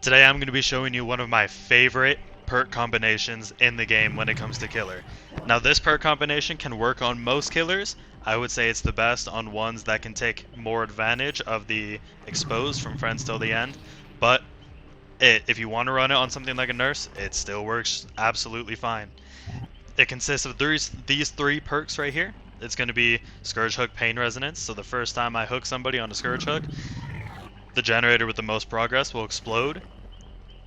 Today I'm going to be showing you one of my favorite perk combinations in the game when it comes to killer. Now this perk combination can work on most killers. I would say it's the best on ones that can take more advantage of the exposed from friends till the end. But if you want to run it on something like a nurse, it still works absolutely fine. It consists of these three perks right here. It's going to be Scourge Hook Pain Resonance. So the first time I hook somebody on a Scourge Hook, the generator with the most progress will explode,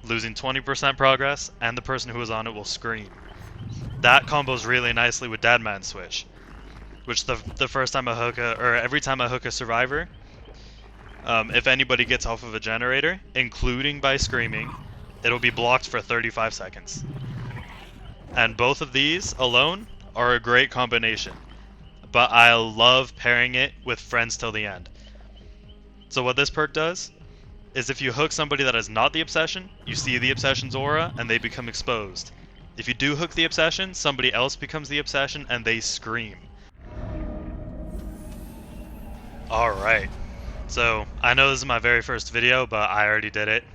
losing 20% progress, and the person who is on it will scream. That combos really nicely with Deadman Switch, which the first time I hook every time I hook a survivor, if anybody gets off of a generator, including by screaming, it'll be blocked for 35 seconds. And both of these alone are a great combination, but I love pairing it with friends till the end. So what this perk does is if you hook somebody that is not the obsession, you see the obsession's aura and they become exposed. If you do hook the obsession, somebody else becomes the obsession and they scream. Alright, so I know this is my very first video, but I already did it.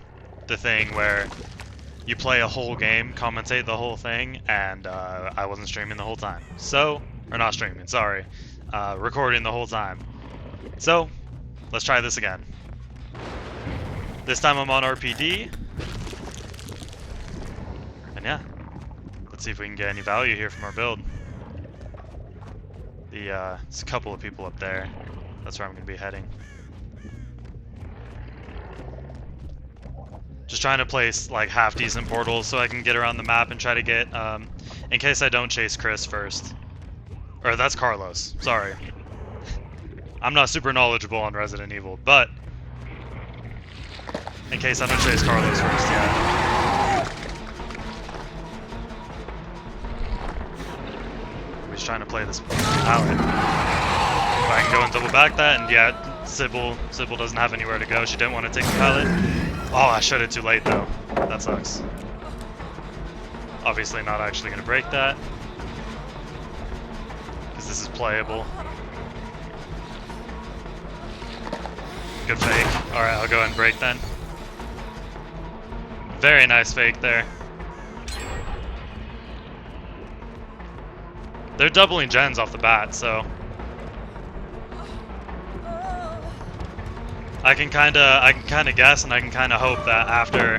The thing where you play a whole game, commentate the whole thing, and I wasn't streaming the whole time. So, or not streaming, sorry, recording the whole time. So, let's try this again. This time I'm on RPD. And yeah, let's see if we can get any value here from our build. There's a couple of people up there. That's where I'm going to be heading. Just trying to place like half decent portals so I can get around the map and try to get, in case I don't chase Chris first. Or that's Carlos, sorry. I'm not super knowledgeable on Resident Evil, but in case I don't chase Carlos first, yeah. We're just trying to play this pallet. If I can go and double back that, and yeah, Sybil doesn't have anywhere to go. She didn't want to take the pallet. Oh, I shut it too late though. That sucks. Obviously not actually going to break that, because this is playable. Good fake. Alright, I'll go ahead and break then. Very nice fake there. They're doubling gens off the bat, so I can kinda guess, and I can kinda hope that after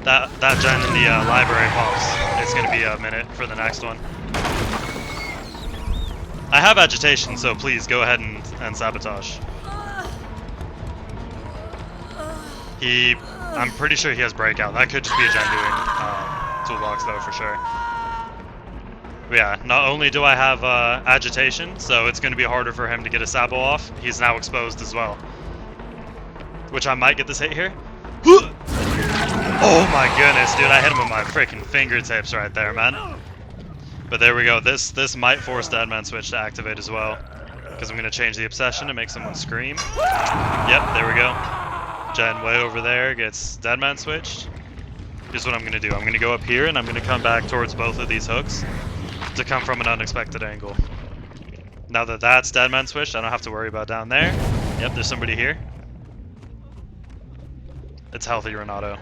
that gen in the library pops, it's gonna be a minute for the next one. I have agitation, so please go ahead and sabotage. I'm pretty sure he has breakout. That could just be a gen doing toolbox though, for sure. But yeah, not only do I have agitation, so it's going to be harder for him to get a sabo off, he's now exposed as well. Which I might get this hit here. Oh my goodness, dude, I hit him with my freaking fingertips right there, man. But there we go. This might force Deadman Switch to activate as well, because I'm going to change the obsession to make someone scream. Yep, there we go. Gen way over there gets Deadman switched. Here's what I'm going to do. I'm going to go up here and I'm going to come back towards both of these hooks to come from an unexpected angle. Now that that's Deadman switched, I don't have to worry about down there. Yep, there's somebody here. It's healthy Renato.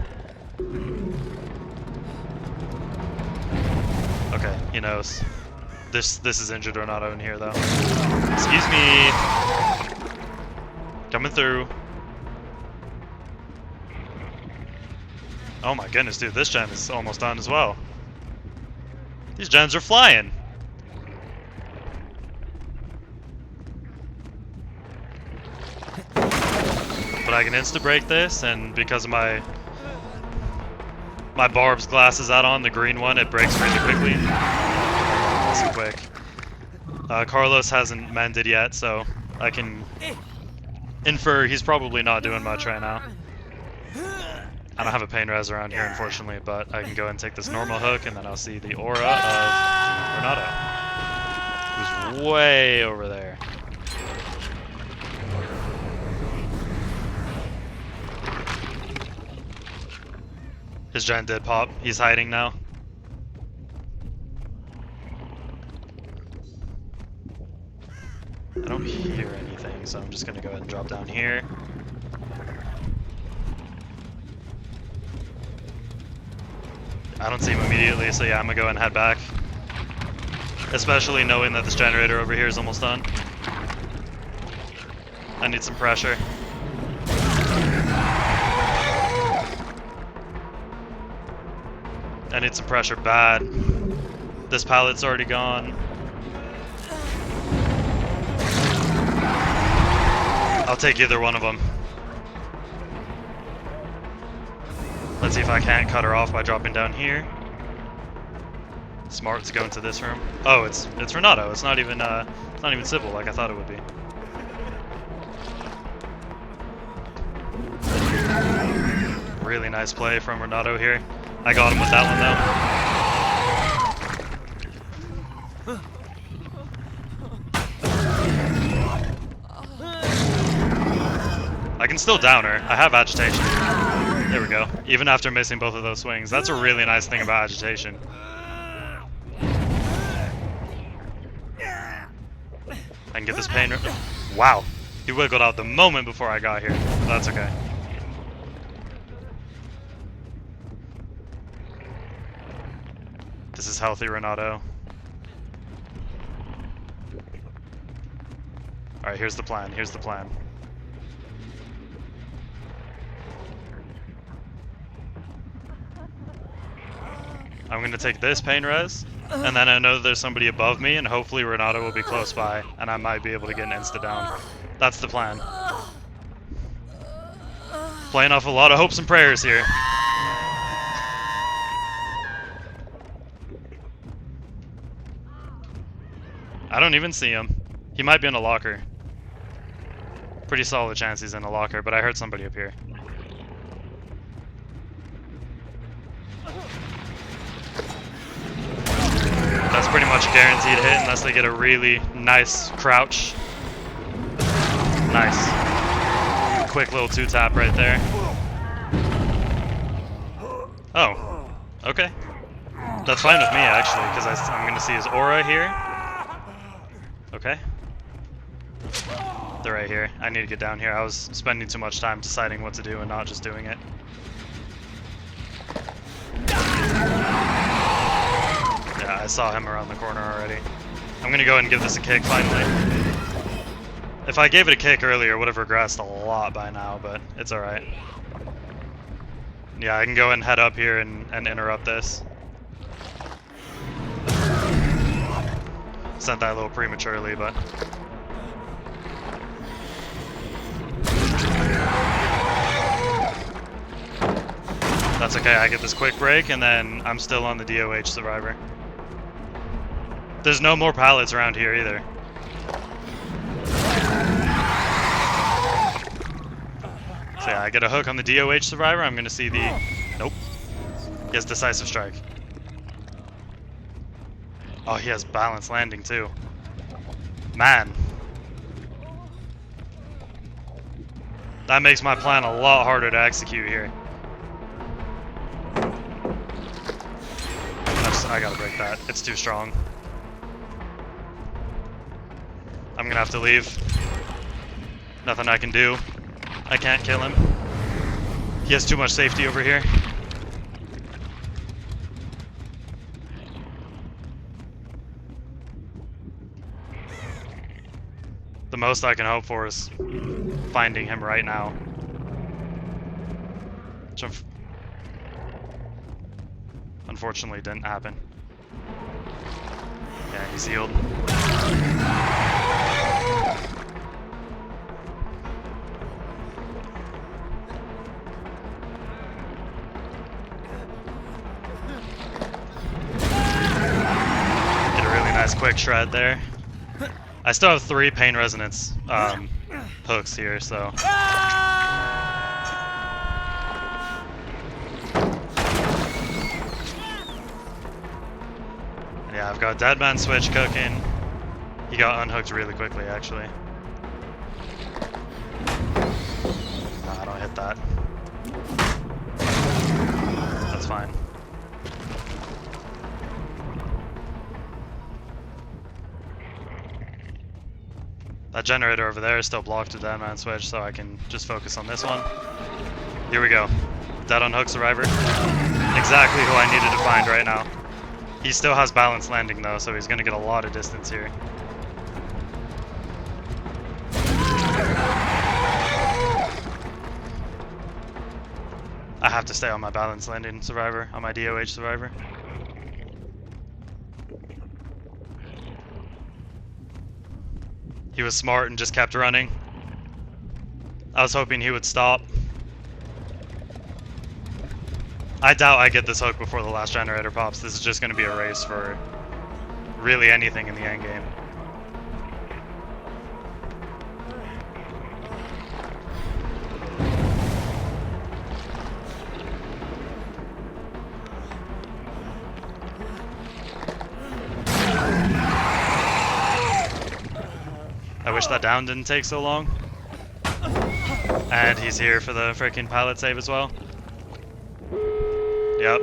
Okay, he knows. This is injured Renato in here though. Excuse me. Coming through. Oh my goodness, dude, this gen is almost done as well. These gens are flying. But I can insta-break this, and because of my Barb's glasses out on, the green one, it breaks really quickly. Nice and quick. Carlos hasn't mended yet, so I can infer he's probably not doing much right now. I don't have a pain res around here, unfortunately, but I can go and take this normal hook, and then I'll see the aura of Renato, who's way over there. His gen did pop. He's hiding now. I don't hear anything, so I'm just gonna go ahead and drop down here. I don't see him immediately, so yeah, I'm gonna go and head back. Especially knowing that this generator over here is almost done. I need some pressure. I need some pressure bad. This pallet's already gone. I'll take either one of them. Let's see if I can't cut her off by dropping down here. Smart to go into this room. Oh, it's Renato. It's not even Sybil like I thought it would be. Really nice play from Renato here. I got him with that one though. I can still down her. I have agitation. There we go. Even after missing both of those swings. That's a really nice thing about agitation. I can get this pain. Wow. He wiggled out the moment before I got here. That's okay. This is healthy, Renato. Alright, here's the plan. Here's the plan. I'm going to take this pain res, and then I know there's somebody above me, and hopefully Renato will be close by, and I might be able to get an insta down. That's the plan. Playing off a lot of hopes and prayers here. I don't even see him. He might be in a locker. Pretty solid chance he's in a locker, but I heard somebody up here. That's pretty much a guaranteed hit unless they get a really nice crouch. Nice. Quick little two-tap right there. Oh. Okay. That's fine with me, actually, because I'm going to see his aura here. Okay. They're right here. I need to get down here. I was spending too much time deciding what to do and not just doing it. Yeah, I saw him around the corner already. I'm gonna go ahead and give this a kick finally. If I gave it a kick earlier, I would have regressed a lot by now, but it's alright. Yeah, I can go and head up here and interrupt this. Sent that a little prematurely, but... That's okay, I get this quick break, and then I'm still on the DOH survivor. There's no more pallets around here either. So yeah, I get a hook on the DOH survivor, I'm gonna see the... Nope. He has decisive strike. Oh, he has balanced landing too. Man. That makes my plan a lot harder to execute here. I gotta break that. It's too strong. I'm gonna have to leave. Nothing I can do. I can't kill him. He has too much safety over here. The most I can hope for is finding him right now. Which unfortunately didn't happen. Yeah, he's healed. Get a really nice quick shred there. I still have 3 pain resonance hooks here, so. Yeah, I've got Dead Man Switch cooking. He got unhooked really quickly, actually. Nah, I don't hit that. That's fine. That generator over there is still blocked to Dead Man Switch, so I can just focus on this one. Here we go. Dead unhook survivor. Exactly who I needed to find right now. He still has balanced landing though, so he's gonna get a lot of distance here. I have to stay on my balanced landing survivor, on my DOH survivor. He was smart and just kept running. I was hoping he would stop. I doubt I get this hook before the last generator pops. This is just going to be a race for really anything in the end game. I wish that down didn't take so long. And he's here for the freaking pilot save as well. Yep,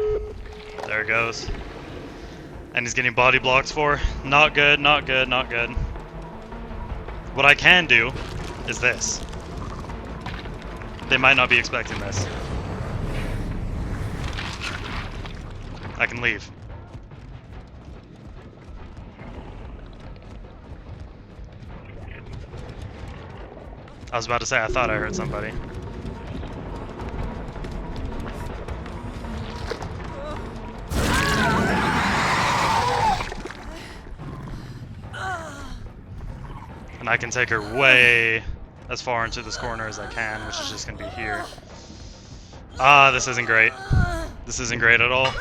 there it goes. And he's getting body blocks for. Not good, not good, not good. What I can do is this. They might not be expecting this. I can leave. I was about to say, I thought I heard somebody. And I can take her way as far into this corner as I can, which is just going to be here. Ah, this isn't great. This isn't great at all.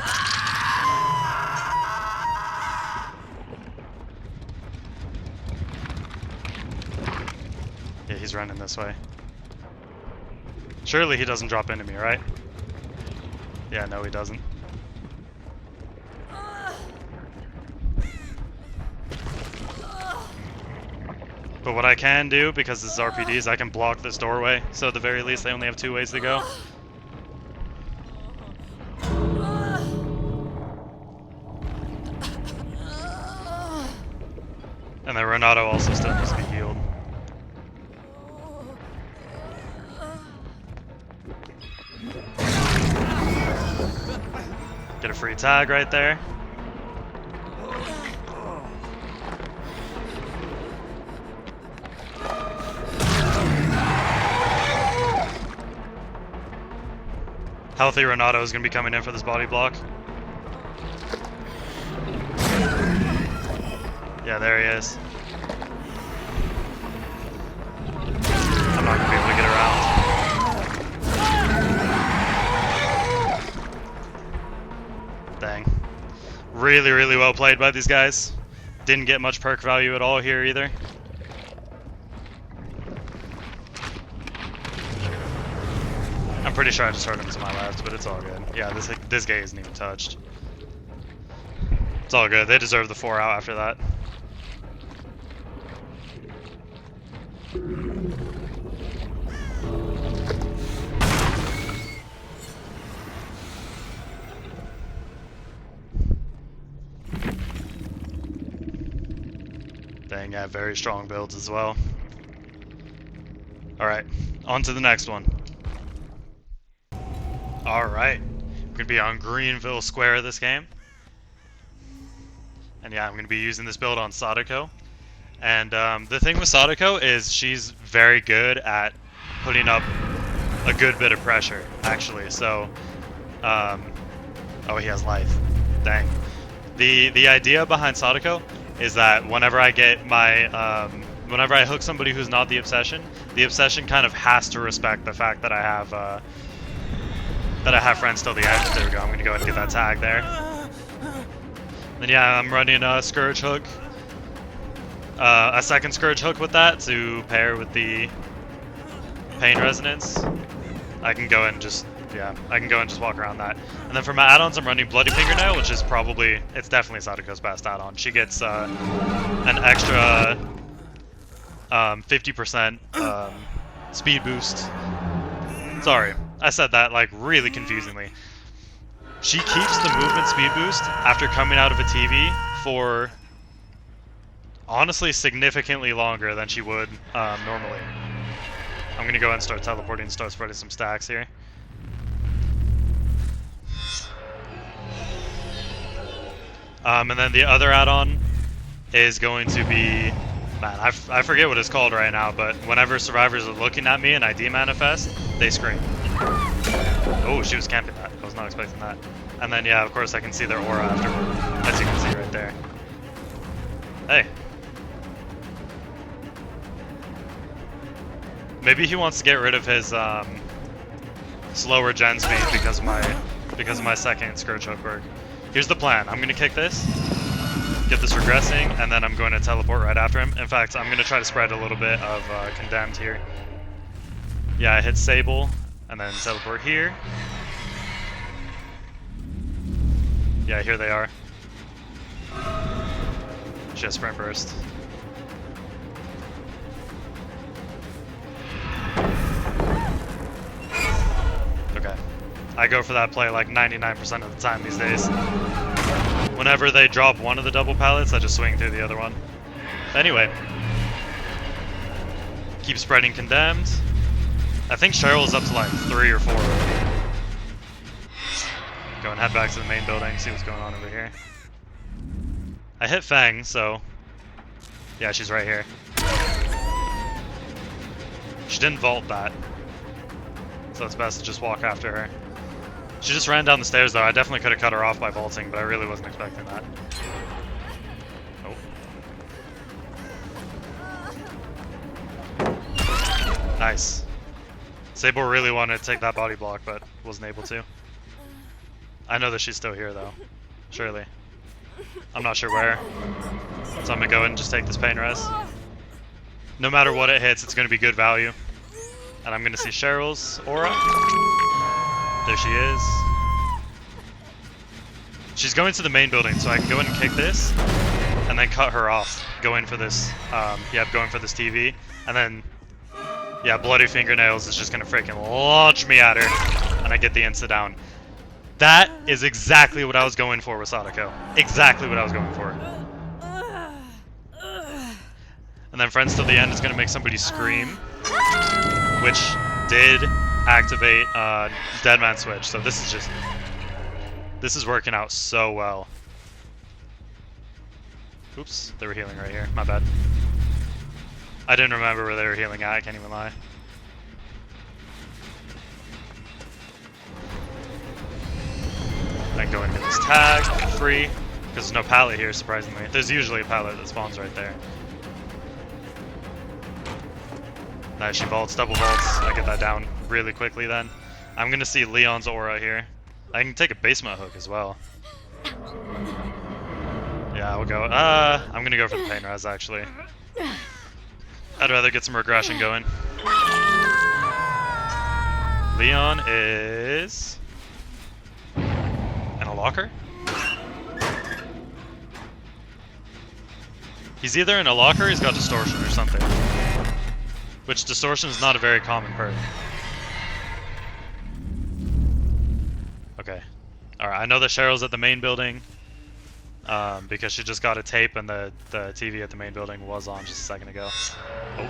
Yeah, he's running this way. Surely he doesn't drop into me, right? Yeah, no, he doesn't. But what I can do, because this is RPD, is I can block this doorway, so at the very least they only have 2 ways to go. And then Renato also still needs to be healed. Get a free tag right there. Healthy Renato is going to be coming in for this body block. Yeah, there he is. I'm not going to be able to get around. Dang. Really, really well played by these guys. Didn't get much perk value at all here either. I'm pretty sure I just heard him to my left, but it's all good. Yeah, this guy isn't even touched. It's all good. They deserve the 4 out after that. Dang, yeah, very strong builds as well. Alright, on to the next one. Alright, we're going to be on Greenville Square this game. And yeah, I'm going to be using this build on Sadako. And the thing with Sadako is she's very good at putting up a good bit of pressure, actually. So, oh, he has life. Dang. The idea behind Sadako is that whenever I get my, whenever I hook somebody who's not the obsession kind of has to respect the fact that I have friends till the end. There we go. I'm going to go ahead and get that tag there. Then yeah, I'm running a Scourge hook. A second Scourge hook with that to pair with the Pain Resonance. I can go and just, yeah, I can go and just walk around that. And then for my add-ons, I'm running Bloody Fingernail, which is probably, it's definitely Sadako's best add-on. She gets an extra 50% speed boost. Sorry, I said that like really confusingly. She keeps the movement speed boost after coming out of a TV for honestly significantly longer than she would normally. I'm gonna go ahead and start teleporting and start spreading some stacks here. And then the other add-on is going to be, man, I forget what it's called right now, but whenever survivors are looking at me and I demanifest, they scream. Oh, she was camping that. I was not expecting that. And then, yeah, of course, I can see their aura afterward, as you can see right there. Hey. Maybe he wants to get rid of his slower gen speed because of my second Scourge Hook work. Here's the plan. I'm gonna kick this, get this regressing, and then I'm going to teleport right after him. In fact, I'm gonna try to spread a little bit of Condemned here. Yeah, I hit Sable, and then teleport here. Yeah, here they are. She has Sprint Burst. Okay. I go for that play like 99% of the time these days. Whenever they drop one of the double pallets, I just swing through the other one. Anyway. Keep spreading Condemned. I think Cheryl's up to like 3 or 4 already. Go and head back to the main building, see what's going on over here. I hit Fang, so... yeah, she's right here. She didn't vault that. So it's best to just walk after her. She just ran down the stairs though. I definitely could have cut her off by vaulting, but I really wasn't expecting that. Oh. Nice. Sable really wanted to take that body block, but wasn't able to. I know that she's still here though. Surely. I'm not sure where. So I'm gonna go ahead and just take this pain res. No matter what it hits, it's gonna be good value. And I'm gonna see Cheryl's aura. There she is. She's going to the main building, so I can go in and kick this, and then cut her off. Go in for this, going for this TV, and then, yeah, Bloody Fingernails is just gonna freaking launch me at her, and I get the insta down. That is exactly what I was going for with Sadako. Exactly what I was going for. And then Friends Till the End is gonna make somebody scream, which did activate Deadman Switch, so this is working out so well. Oops, they were healing right here, my bad. I didn't remember where they were healing at, I can't even lie. Then go into this tag, free, because there's no pallet here, surprisingly. There's usually a pallet that spawns right there. Nice, she vaults, double vaults. I get that down really quickly then. I'm gonna see Leon's aura here. I can take a basement hook as well. Yeah, we'll go. I'm gonna go for the pain res actually. I'd rather get some regression going. Leon is in a locker? He's either in a locker or he's got distortion or something. Which distortion is not a very common perk. Okay. Alright, I know that Cheryl's at the main building. Because she just got a tape and the TV at the main building was on just a second ago. Oh.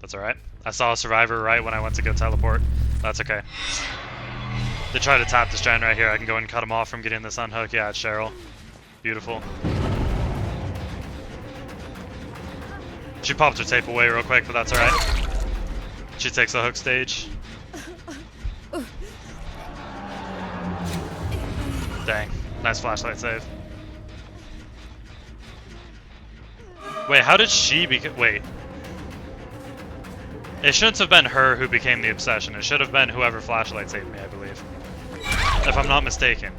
That's alright. I saw a survivor right when I went to go teleport. That's okay. They try to tap this gen right here. I can go and cut him off from getting this unhook. Yeah, it's Cheryl. Beautiful. She popped her tape away real quick, but that's alright. She takes the hook stage. Dang. Nice flashlight save. Wait, how did she become... Wait. It shouldn't have been her who became the obsession. It should have been whoever flashlight saved me, I believe. If I'm not mistaken.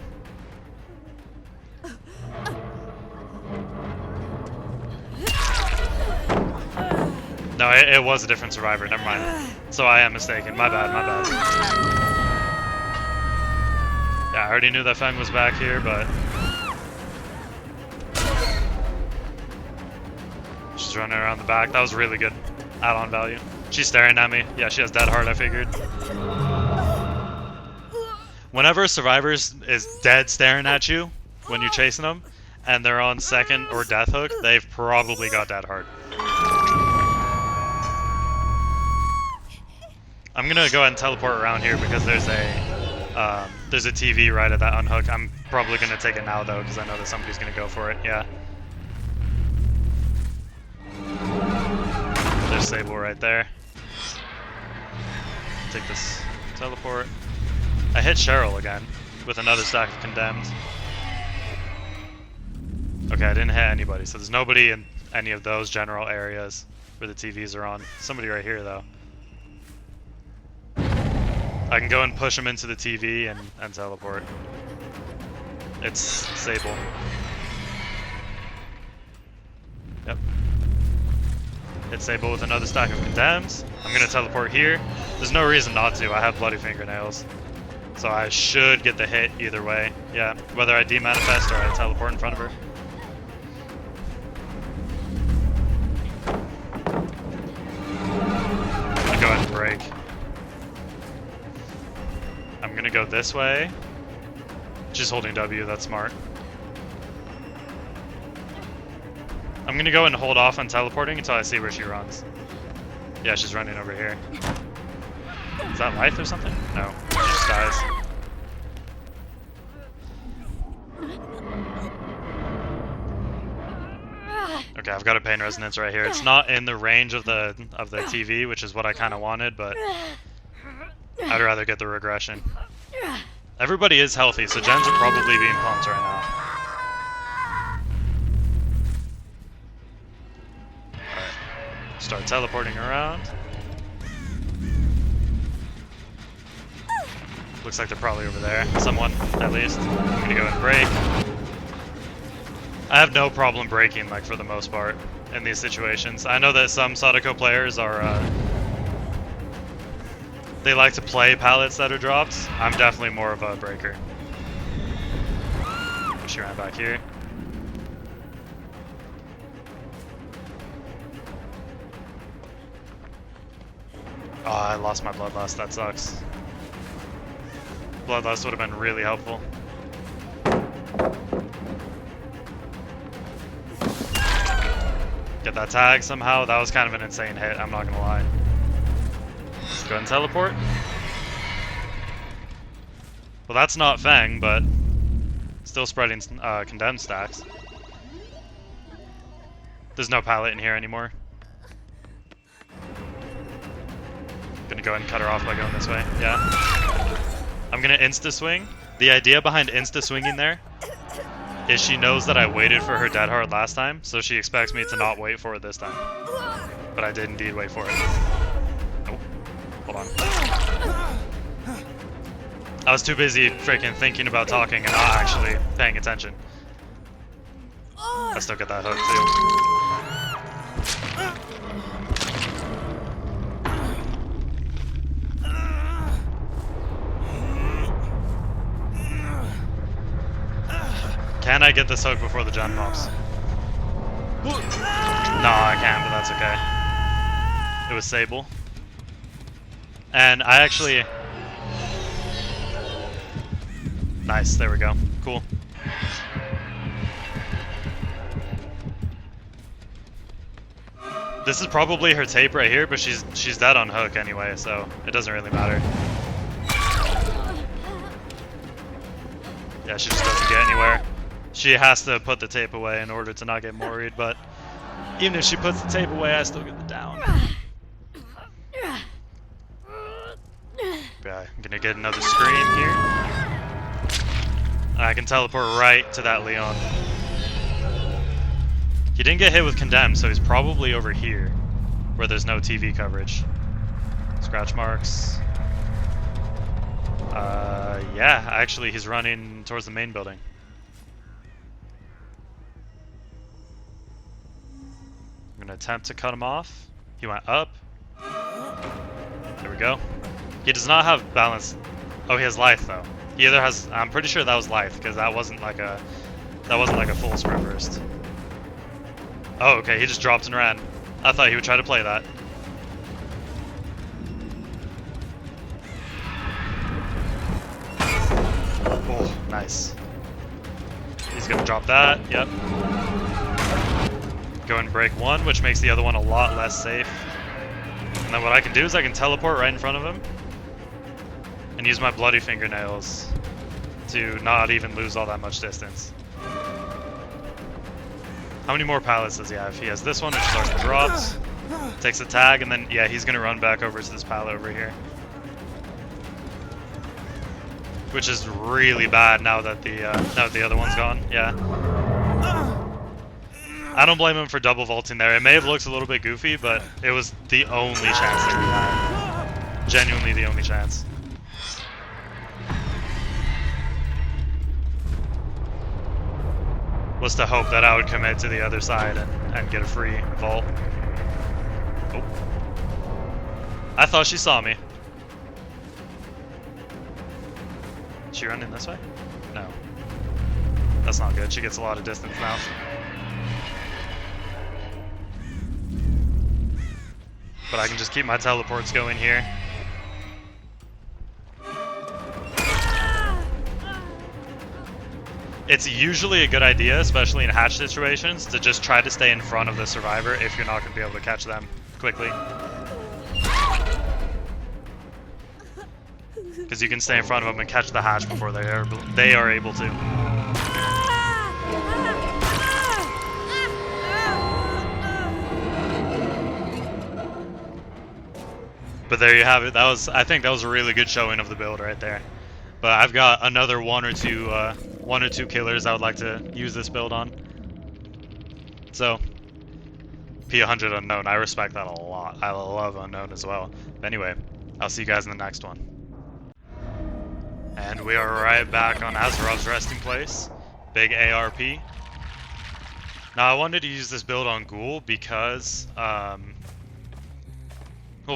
No, it was a different survivor. Never mind. So I am mistaken. My bad, my bad. Yeah, I already knew that Feng was back here, but... She's running around the back. That was really good add-on value. She's staring at me. Yeah, she has dead heart, I figured. Whenever a survivor is dead staring at you when you're chasing them, and they're on second or death hook, they've probably got dead heart. I'm gonna go ahead and teleport around here because there's a There's a TV right at that unhook. I'm probably going to take it now, though, because I know that somebody's going to go for it. Yeah. There's Sable right there. Take this teleport. I hit Cheryl again with another stack of Condemned. Okay, I didn't hit anybody, so there's nobody in any of those general areas where the TVs are on. Somebody right here, though. I can go and push him into the TV and teleport. It's Sable. Yep. Hit Sable with another stack of Condemns. I'm gonna teleport here. There's no reason not to. I have bloody fingernails. So I should get the hit either way. Yeah, whether I demanifest or I teleport in front of her. I'll go ahead and break. I'm gonna go this way. She's holding W, that's smart. I'm gonna go and hold off on teleporting until I see where she runs. Yeah, she's running over here. Is that life or something? No, she just dies. Okay, I've got a pain resonance right here. It's not in the range of the TV, which is what I kind of wanted, but I'd rather get the regression. Everybody is healthy, so gens are probably being pumped right now. Alright, start teleporting around. Looks like they're probably over there. Someone, at least. I'm gonna go and break. I have no problem breaking, like, for the most part, in these situations. I know that some Sadako players are, they like to play pallets that are dropped. I'm definitely more of a breaker. She ran back here. Oh, I lost my Bloodlust. That sucks. Bloodlust would have been really helpful. Get that tag somehow. That was kind of an insane hit, I'm not gonna lie. Go ahead and teleport. Well, that's not Fang, but still spreading condemned stacks. There's no pallet in here anymore. Gonna go ahead and cut her off by going this way. Yeah. I'm gonna insta swing. The idea behind insta swinging there is she knows that I waited for her dead hard last time, so she expects me to not wait for it this time. But I did indeed wait for it. Oh, hold on. I was too busy freaking thinking about talking and not actually paying attention. I still get that hook too. Can I get this hook before the gen pops? No, I can't, but that's okay. It was Sable. And I actually... Nice, there we go. Cool. This is probably her tape right here, but she's dead on hook anyway, so it doesn't really matter. Yeah, she just doesn't get anywhere. She has to put the tape away in order to not get worried, but even if she puts the tape away, I still get the down. Yeah, I'm gonna get another screen here. I can teleport right to that Leon. He didn't get hit with Condemned, so he's probably over here, where there's no TV coverage. Scratch marks. Yeah, actually he's running towards the main building. I'm gonna attempt to cut him off. He went up. There we go. He does not have balance. Oh, he has life though. He either has. I'm pretty sure that was life because that wasn't like a full sprint burst. Oh, okay. He just dropped and ran. I thought he would try to play that. Oh, nice. He's gonna drop that. Yep. Go and break one, which makes the other one a lot less safe. And then what I can do is I can teleport right in front of him. And and use my bloody fingernails to not even lose all that much distance. How many more pallets does he have? He has this one, which is already dropped. Takes a tag, and then, yeah, he's going to run back over to this pallet over here. Which is really bad now that the other one's gone. Yeah. I don't blame him for double vaulting there. It may have looked a little bit goofy, but it was the only chance that we had. Genuinely the only chance. Was to hope that I would commit to the other side and get a free vault. Oh. I thought she saw me. Is she running this way? No. That's not good. She gets a lot of distance now. But I can just keep my teleports going here. It's usually a good idea, especially in hatch situations, to just try to stay in front of the survivor if you're not going to be able to catch them quickly. Because you can stay in front of them and catch the hatch before they are able to. But there you have it. I think that was a really good showing of the build right there. But I've got another one or two killers I would like to use this build on. So P100 Unknown, I respect that a lot. I love Unknown as well. But anyway, I'll see you guys in the next one. And we are right back on Azerov's resting place. Big ARP. Now I wanted to use this build on Ghoul because well,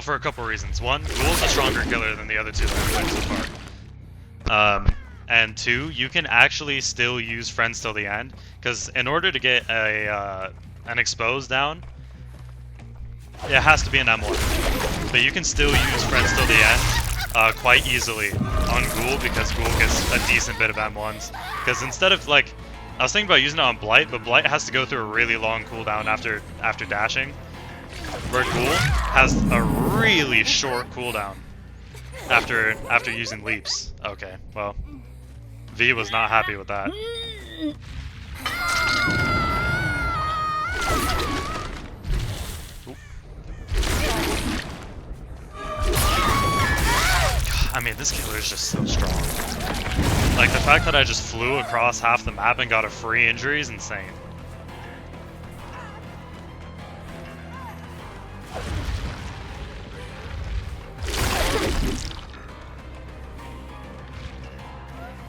for a couple reasons. One, Ghoul's a stronger killer than the other two that we've played so far. And two, you can actually still use Friends till the end, because in order to get an expose down, it has to be an M1. But you can still use Friends till the end quite easily on Ghoul, because Ghoul gets a decent bit of M1s. Because instead of, like, I was thinking about using it on Blight, but Blight has to go through a really long cooldown after dashing. Where Ghoul has a really short cooldown after using leaps. Okay, well, V was not happy with that. Ooh. I mean, this killer is just so strong. Like, the fact that I just flew across half the map and got a free injury is insane.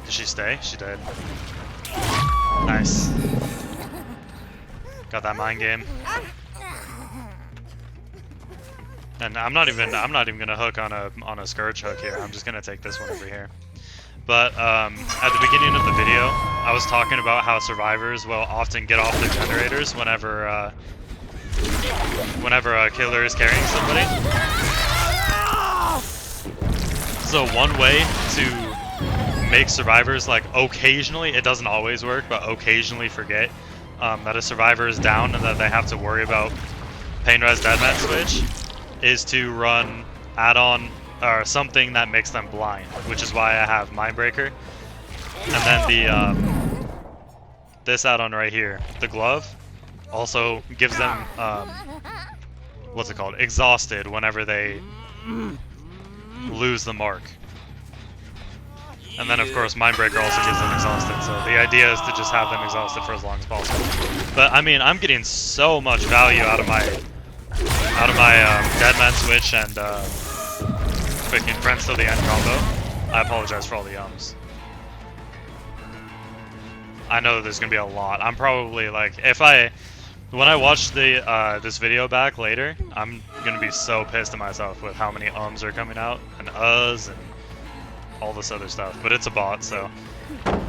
Did she stay? She did. Nice. Got that mind game. And I'm not even gonna hook on a Scourge hook here. I'm just gonna take this one over here. But at the beginning of the video, I was talking about how survivors will often get off their generators whenever a killer is carrying somebody. So one way to make survivors, like, occasionally, it doesn't always work, but occasionally forget that a survivor is down and that they have to worry about Pain Res Deadman switch, is to run add-on or something that makes them blind, which is why I have Mindbreaker. And then the this add-on right here, the glove, also gives them what's it called? Exhausted whenever they lose the mark. And then, of course, Mindbreaker also gives them exhausted, so the idea is to just have them exhausted for as long as possible. But, I mean, I'm getting so much value out of my Deadman switch and freaking Friends till the end combo. I apologize for all the ums. I know there's gonna be a lot. I'm probably, like, when I watch this video back later, I'm gonna be so pissed at myself with how many ums are coming out, and and all this other stuff. But it's a bot, so I'm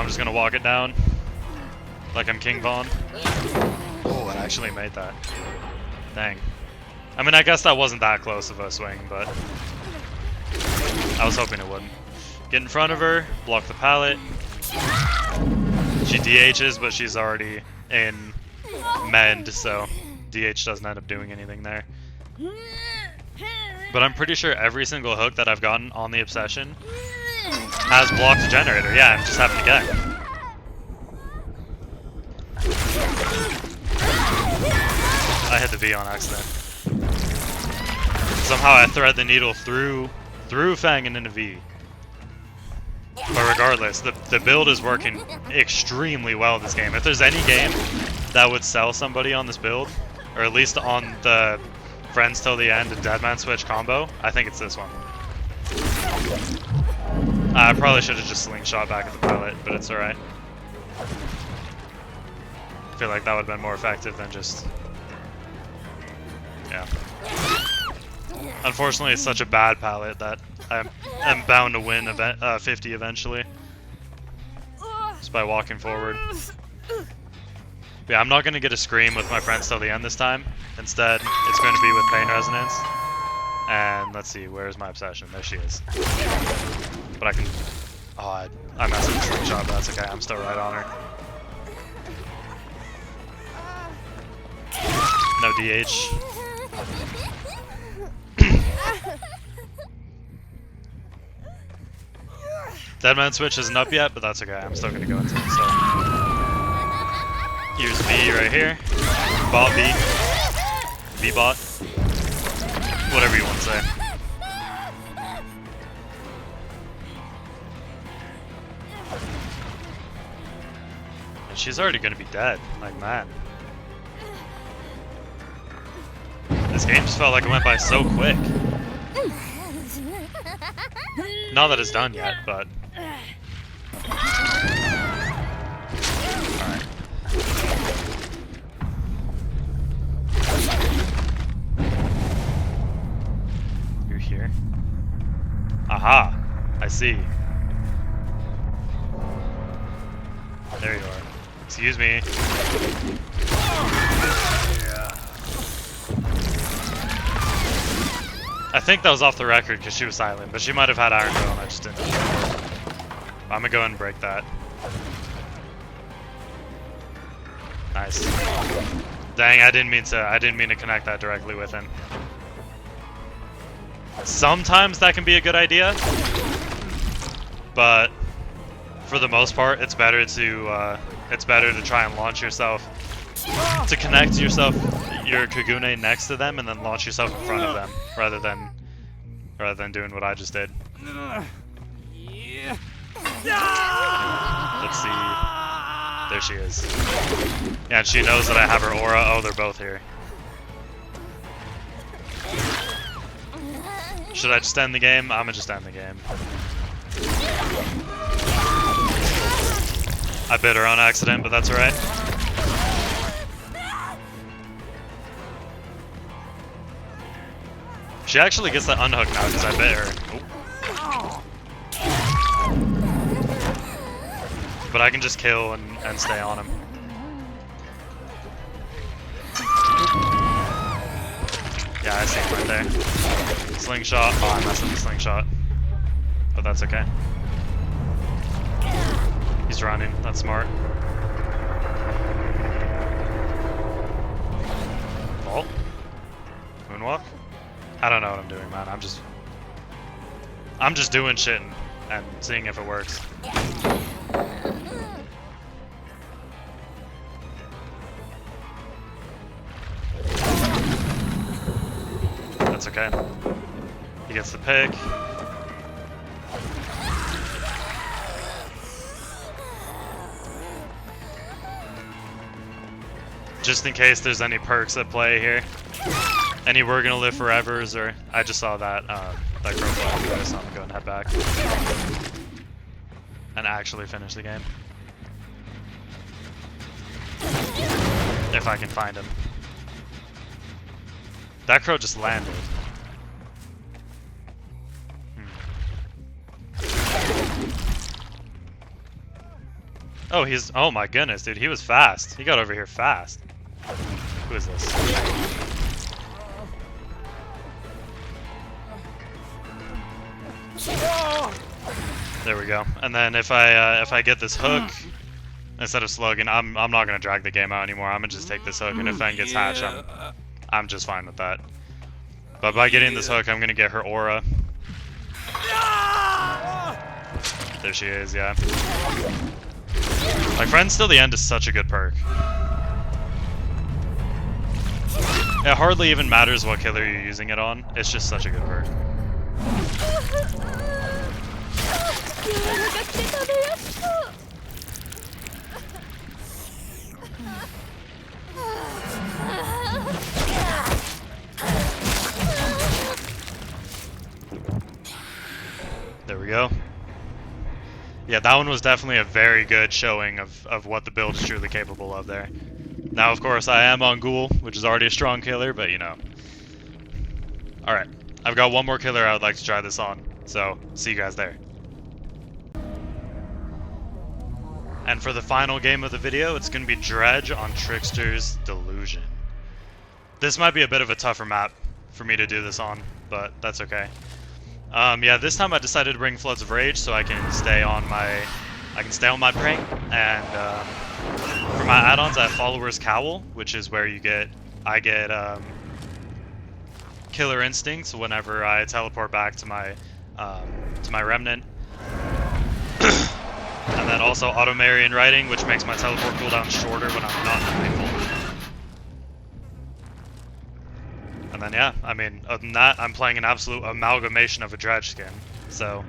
just gonna walk it down like I'm King Von. Oh, I actually made that. Dang. I mean, I guess that wasn't that close of a swing, but I was hoping it wouldn't. Get in front of her, block the pallet. She DHs, but she's already in mend, so DH doesn't end up doing anything there. But I'm pretty sure every single hook that I've gotten on the Obsession has blocked the generator. Yeah, I'm just having to get. I hit the V on accident. Somehow I thread the needle through Fang and into V. But regardless, the build is working extremely well this game. If there's any game that would sell somebody on this build, or at least on the Friends Till the End and Deadman Switch combo, I think it's this one. I probably should have just slingshot back at the pilot, but it's alright. I feel like that would have been more effective than just... yeah. Unfortunately, it's such a bad palette that I'm bound to win 50 eventually. Just by walking forward. But yeah, I'm not going to get a scream with my Friends Till the End this time. Instead, it's going to be with Pain Resonance. And let's see, where's my Obsession? There she is. But I can... oh, I messed up the slingshot, but that's okay. I'm still right on her. No DH. Deadman Switch isn't up yet, but that's okay. I'm still gonna go into it, so. Use B right here. Bot B. B bot. Whatever you want to say. And she's already gonna be dead. Like, man. This game just felt like it went by so quick. Not that it's done yet, but... alright. You're here? Aha! I see. There you are. Excuse me. I think that was off the record because she was silent, but she might have had Iron Drill and I just didn't. I'm gonna go ahead and break that. Nice. Dang, I didn't mean to connect that directly with him. Sometimes that can be a good idea, but for the most part, it's better to try and launch yourself, to connect your Kagune next to them and then launch yourself in front of them, rather than doing what I just did. Let's see. There she is. Yeah, and she knows that I have her aura. Oh, they're both here. Should I just end the game? I'm gonna just end the game. I bit her on accident, but that's alright. She actually gets that unhook now because I bit her. Oh. But I can just kill and stay on him. Yeah, I see him right there. Slingshot. Oh, I messed up the slingshot. But that's okay. He's running. That's smart. Vault? Moonwalk? I don't know what I'm doing, man. I'm just doing shit and seeing if it works. That's okay. He gets the pick. Just in case there's any perks at play here. Any We're Gonna Live Forevers, or I just saw that that crow flag, so I'm gonna go and head back and actually finish the game if I can find him. That crow just landed. Oh, oh my goodness, dude, he was fast. He got over here fast. Who is this? There we go. And then if I get this hook instead of slugging, I'm not gonna drag the game out anymore. I'm gonna just take this hook, and if Fen gets hatched, I'm just fine with that. But by getting this hook, I'm gonna get her aura. There she is, yeah. Like, Friends Till the End is such a good perk. It hardly even matters what killer you're using it on, it's just such a good perk. There we go. Yeah, that one was definitely a very good showing of what the build is truly capable of there. Now, of course, I am on Ghoul, which is already a strong killer, but you know. Alright, I've got one more killer I would like to try this on, so see you guys there. And for the final game of the video, it's going to be Dredge on Trickster's Delusion. This might be a bit of a tougher map for me to do this on, but that's okay. Yeah, this time I decided to bring Floods of Rage so I can stay on my prank. And for my add-ons, I have Follower's Cowl, which is where I get Killer Instincts whenever I teleport back to my Remnant. And then also Auto Marion Writing, which makes my teleport cooldown shorter when I'm not in Nightfall. And then yeah, I mean, other than that, I'm playing an absolute amalgamation of a Dredge skin. So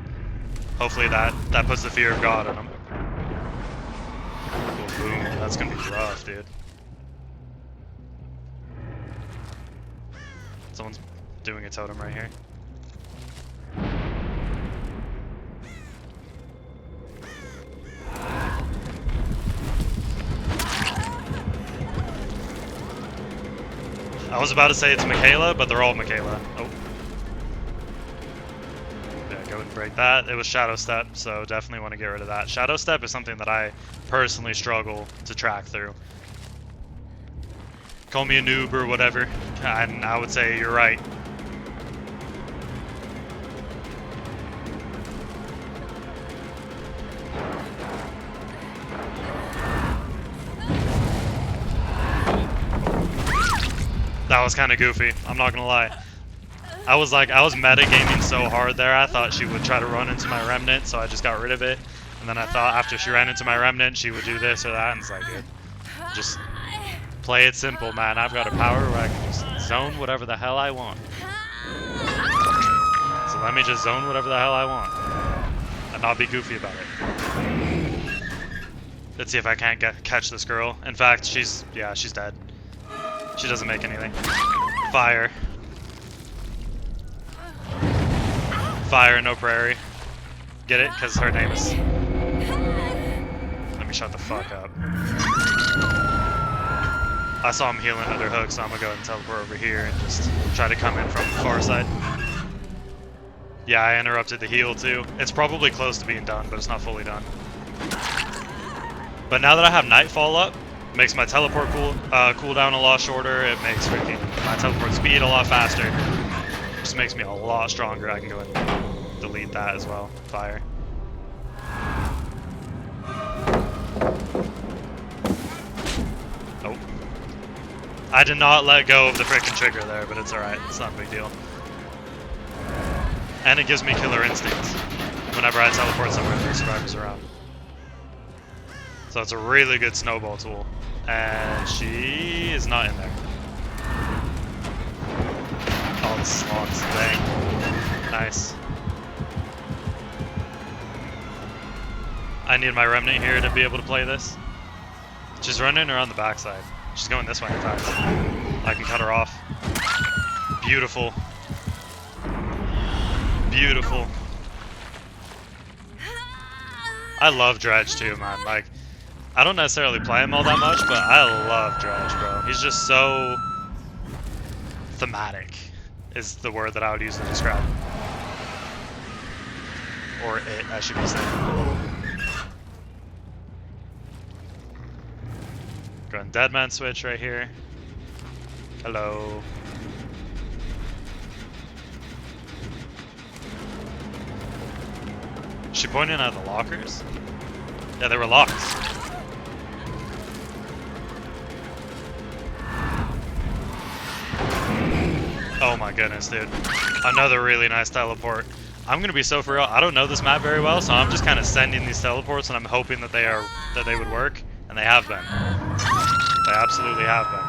hopefully that puts the fear of God in him. Oh, boom, that's gonna be rough, dude. Someone's doing a totem right here. I was about to say it's Michaela, but they're all Michaela. Oh. Yeah, go and break that. It was Shadow Step, so definitely want to get rid of that. Shadow Step is something that I personally struggle to track through. Call me a noob or whatever, and I would say you're right. That was kind of goofy, I'm not gonna lie. I was metagaming so hard there, I thought she would try to run into my Remnant, so I just got rid of it. And then I thought after she ran into my Remnant, she would do this or that, and it's like, dude, just play it simple, man. I've got a power where I can just zone whatever the hell I want. So let me just zone whatever the hell I want, and not be goofy about it. Let's see if I can't catch this girl. In fact, she's dead. She doesn't make anything. Fire. Fire, no prairie. Get it? Because her name is... Let me shut the fuck up. I saw him healing under hook, so I'm gonna go ahead and teleport over here and just try to come in from the far side. Yeah, I interrupted the heal too. It's probably close to being done, but it's not fully done. But now that I have Nightfall up, makes my teleport cooldown a lot shorter. It makes freaking my teleport speed a lot faster. Just makes me a lot stronger. I can go and delete that as well. Fire. Oh. I did not let go of the freaking trigger there, but it's alright. It's not a big deal. And it gives me Killer Instincts whenever I teleport somewhere and there's survivors around. So it's a really good snowball tool. And she is not in there. Oh, the slots, dang. Nice. I need my Remnant here to be able to play this. She's running around the backside. She's going this way, in fact. I can cut her off. Beautiful. Beautiful. I love Dredge too, man. Like, I don't necessarily play him all that much, but I love Dredge, bro. He's just so thematic, is the word that I would use to describe him. Or it, I should be saying. Go and Deadman switch right here. Hello. Is she pointing at the lockers? Yeah, they were locked. Oh my goodness, dude. Another really nice teleport. I'm gonna be so for real. I don't know this map very well, so I'm just kind of sending these teleports, and I'm hoping that they would work, and they have been. They absolutely have been.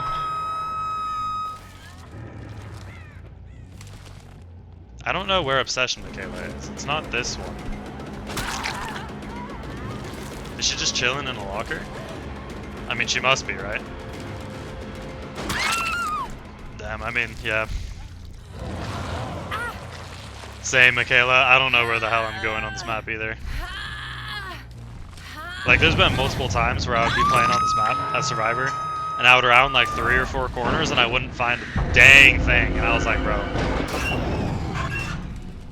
I don't know where Obsession Michaela is. It's not this one. Is she just chilling in a locker? I mean, she must be, right? Damn, I mean, yeah. Same, Michaela. I don't know where the hell I'm going on this map either. Like, there's been multiple times where I would be playing on this map as Survivor, and I would round like 3 or 4 corners, and I wouldn't find a dang thing. And I was like, bro.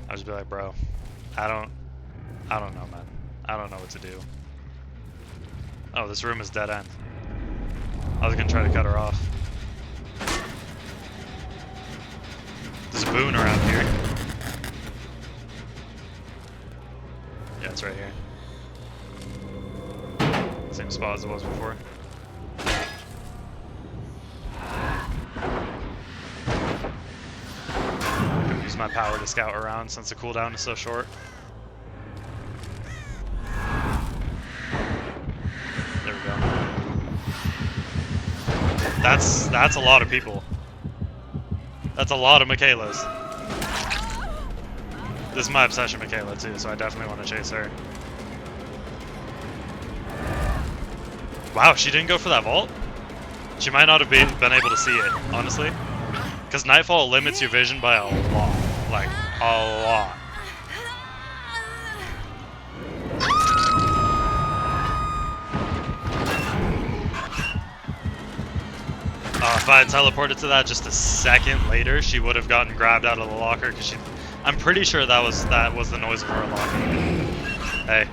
I would just be like, bro, I don't know, man. I don't know what to do. Oh, this room is dead end. I was gonna try to cut her off. There's a boon around here. Yeah, it's right here. Same spot as it was before. I'm gonna use my power to scout around since the cooldown is so short. There we go. That's a lot of people. That's a lot of Michaelas. This is my obsession Michaela too, so I definitely want to chase her. Wow, she didn't go for that vault? She might not have been able to see it, honestly. Because Nightfall limits your vision by a lot. Like, a lot. If I had teleported to that just a second later, she would have gotten grabbed out of the locker, because I'm pretty sure that was the noise of her unlocking. Hey.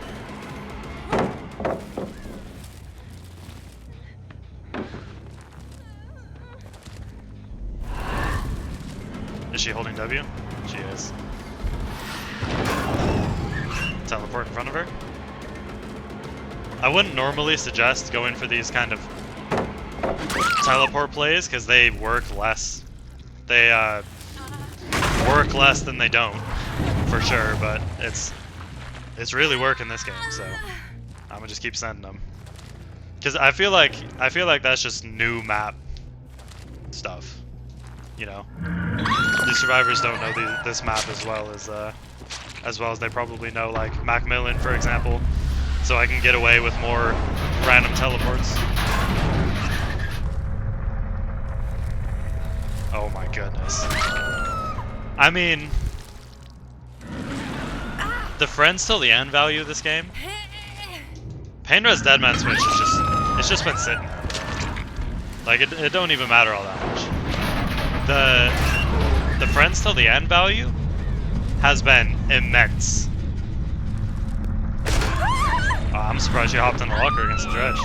Is she holding W? She is. Teleport in front of her. I wouldn't normally suggest going for these kind of teleport plays because they work less. They work less than they don't, for sure. But it's really working this game, so I'm gonna just keep sending them. Because I feel like that's just new map stuff, you know. These survivors don't know this map as well as they probably know like Macmillan, for example. So I can get away with more random teleports. Oh my goodness. I mean, the friends till the end value of this game. Painres Deadman Switch is it's just been sitting there. Like it don't even matter all that much. The friends till the end value has been immense. I'm surprised you hopped in the locker against the dredge.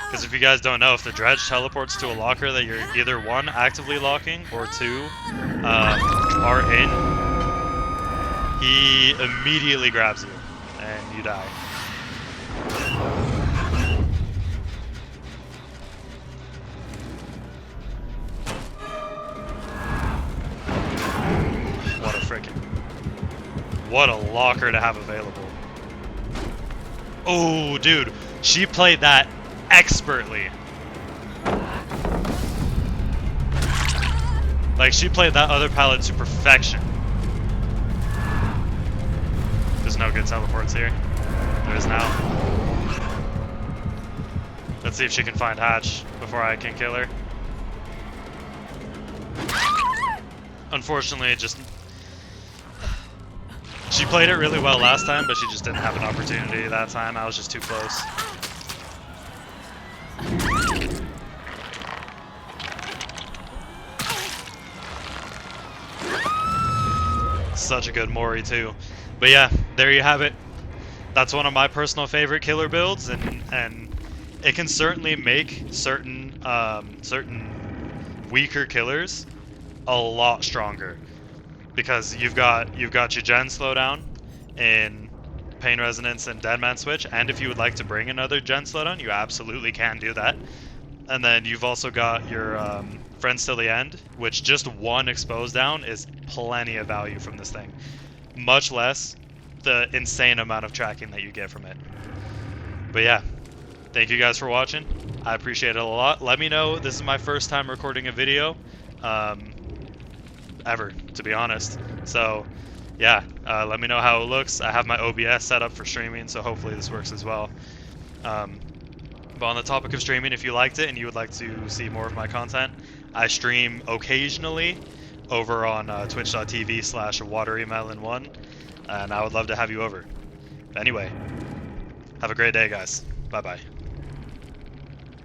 Because if you guys don't know, if the dredge teleports to a locker that you're either 1, actively locking, or 2, are in, he immediately grabs you, and you die. What a locker to have available. Oh, dude, she played that expertly. Like, she played that other palette to perfection. There's no good teleports here. There is now. Let's see if she can find Hatch before I can kill her. Unfortunately, she played it really well last time, but she just didn't have an opportunity that time. I was just too close. Such a good Mori too. But yeah, there you have it. That's one of my personal favorite killer builds, and it can certainly make certain weaker killers a lot stronger. Because you've got your gen slowdown in Pain Resonance and Deadman Switch, and if you would like to bring another gen slowdown, you absolutely can do that. And then you've also got your Friends Till the End, which just one expose down is plenty of value from this thing. Much less the insane amount of tracking that you get from it. But yeah, thank you guys for watching. I appreciate it a lot. Let me know. This is my first time recording a video. Ever, to be honest. So yeah, let me know how it looks. I have my OBS set up for streaming, so hopefully this works as well. But on the topic of streaming, if you liked it and you would like to see more of my content, I stream occasionally over on twitch.tv/waterymelon1, and I would love to have you over. Anyway, have a great day, guys. Bye-bye.